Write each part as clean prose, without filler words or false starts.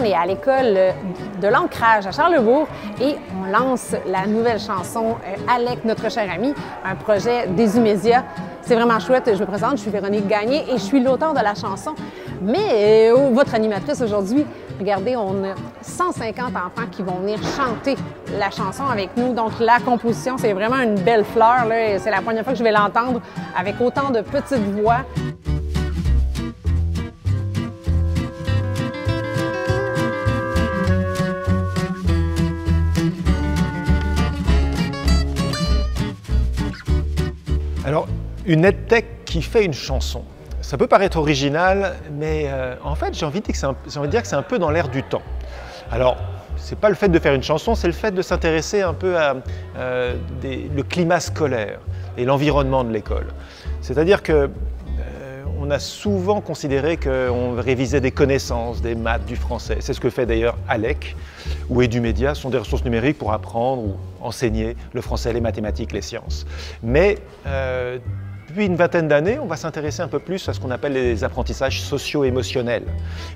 on est à l'école de l'ancrage à Charlesbourg et on lance la nouvelle chanson Alec, notre cher ami, un projet des Umédia. C'est vraiment chouette. Je me présente, je suis Véronique Gagné et je suis l'auteur de la chanson. Mais votre animatrice aujourd'hui, regardez, on a 150 enfants qui vont venir chanter la chanson avec nous. Donc la composition, c'est vraiment une belle fleur. C'est la première fois que je vais l'entendre avec autant de petites voix. Alors, une EdTech qui fait une chanson, ça peut paraître original, mais en fait, j'ai envie de dire que c'est un peu dans l'air du temps. Alors, c'est pas le fait de faire une chanson, c'est le fait de s'intéresser un peu à le climat scolaire et l'environnement de l'école. C'est-à-dire que on a souvent considéré qu'on révisait des connaissances, des maths, du français. C'est ce que fait d'ailleurs Alec ou Edumedia, ce sont des ressources numériques pour apprendre ou enseigner le français, les mathématiques, les sciences. Mais depuis une vingtaine d'années, on va s'intéresser un peu plus à ce qu'on appelle les apprentissages socio-émotionnels.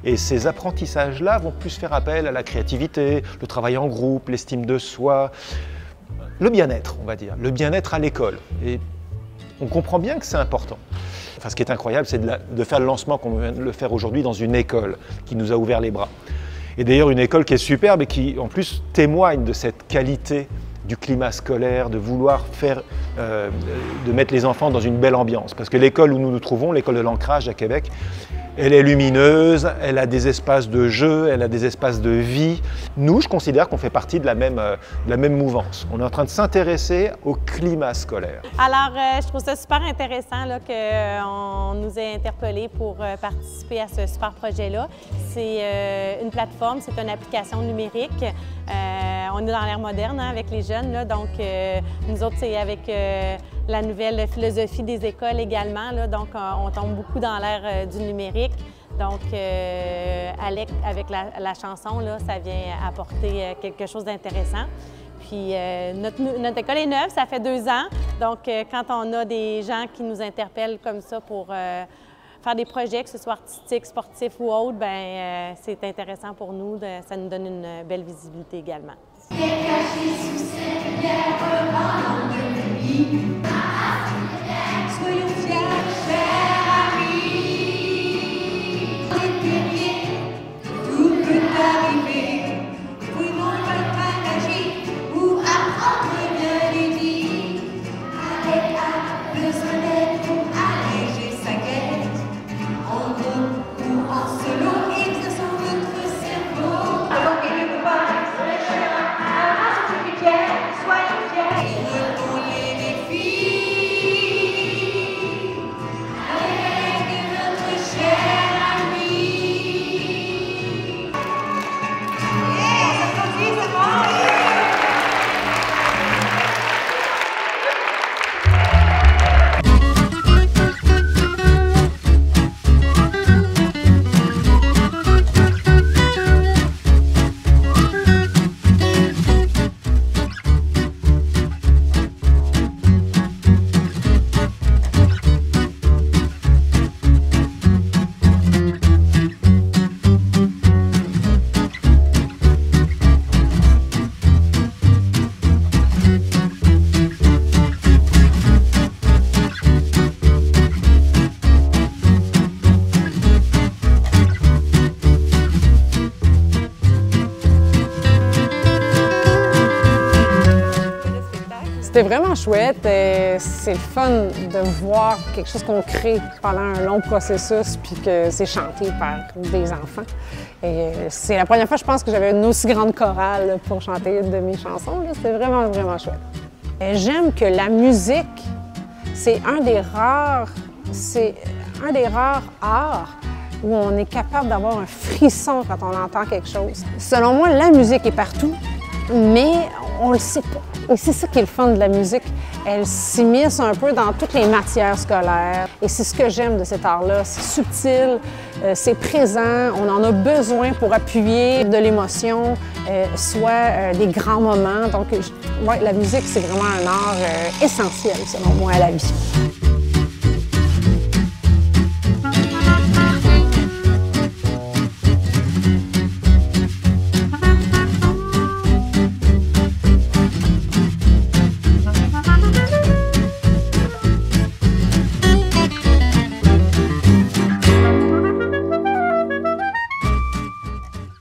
Et ces apprentissages-là vont plus faire appel à la créativité, le travail en groupe, l'estime de soi, le bien-être, on va dire, le bien-être à l'école. Et on comprend bien que c'est important. Enfin, ce qui est incroyable, c'est de faire le lancement qu'on vient de le faire aujourd'hui dans une école qui nous a ouvert les bras. Et d'ailleurs, une école qui est superbe et qui, en plus, témoigne de cette qualité du climat scolaire, de vouloir de mettre les enfants dans une belle ambiance. Parce que l'école où nous nous trouvons, l'école de l'ancrage à Québec, elle est lumineuse, elle a des espaces de jeu, elle a des espaces de vie. Nous, je considère qu'on fait partie de la même mouvance. On est en train de s'intéresser au climat scolaire. Alors, je trouve ça super intéressant qu'on nous ait interpellés pour participer à ce super projet-là. C'est une plateforme, c'est une application numérique. On est dans l'ère moderne avec les jeunes, là, donc nous autres, c'est avec la nouvelle philosophie des écoles également, là, donc on tombe beaucoup dans l'ère du numérique. Donc, avec la chanson, là, ça vient apporter quelque chose d'intéressant. Puis, notre école est neuve, ça fait 2 ans. Donc, quand on a des gens qui nous interpellent comme ça pour faire des projets, que ce soit artistiques, sportifs ou autres, ben c'est intéressant pour nous. Ça nous donne une belle visibilité également. Caché sous cette lumière ballon de nuit. Soyons fiers, chers amis. Tout peut arriver. Pouvons faire magique ou apprendre bien les dire. Avec a besoin d'aide pour alléger sa quête. En groupe ou en solo, exerçons notre cerveau. Alors qu'il ne peut pas. Soyons fiers et retournez les filles avec notre cher ami. Ça continue, c'est bon. C'était vraiment chouette. C'est le fun de voir quelque chose qu'on crée pendant un long processus puis que c'est chanté par des enfants. C'est la première fois, je pense, que j'avais une aussi grande chorale pour chanter une de mes chansons. C'était vraiment, vraiment chouette. J'aime que la musique, c'est un des rares arts où on est capable d'avoir un frisson quand on entend quelque chose. Selon moi, la musique est partout, mais on le sait pas. Et c'est ça qui est le fun de la musique. Elle s'immisce un peu dans toutes les matières scolaires. Et c'est ce que j'aime de cet art-là. C'est subtil, c'est présent, on en a besoin pour appuyer de l'émotion, soit des grands moments. Donc, ouais, la musique, c'est vraiment un art essentiel, selon moi, à la vie.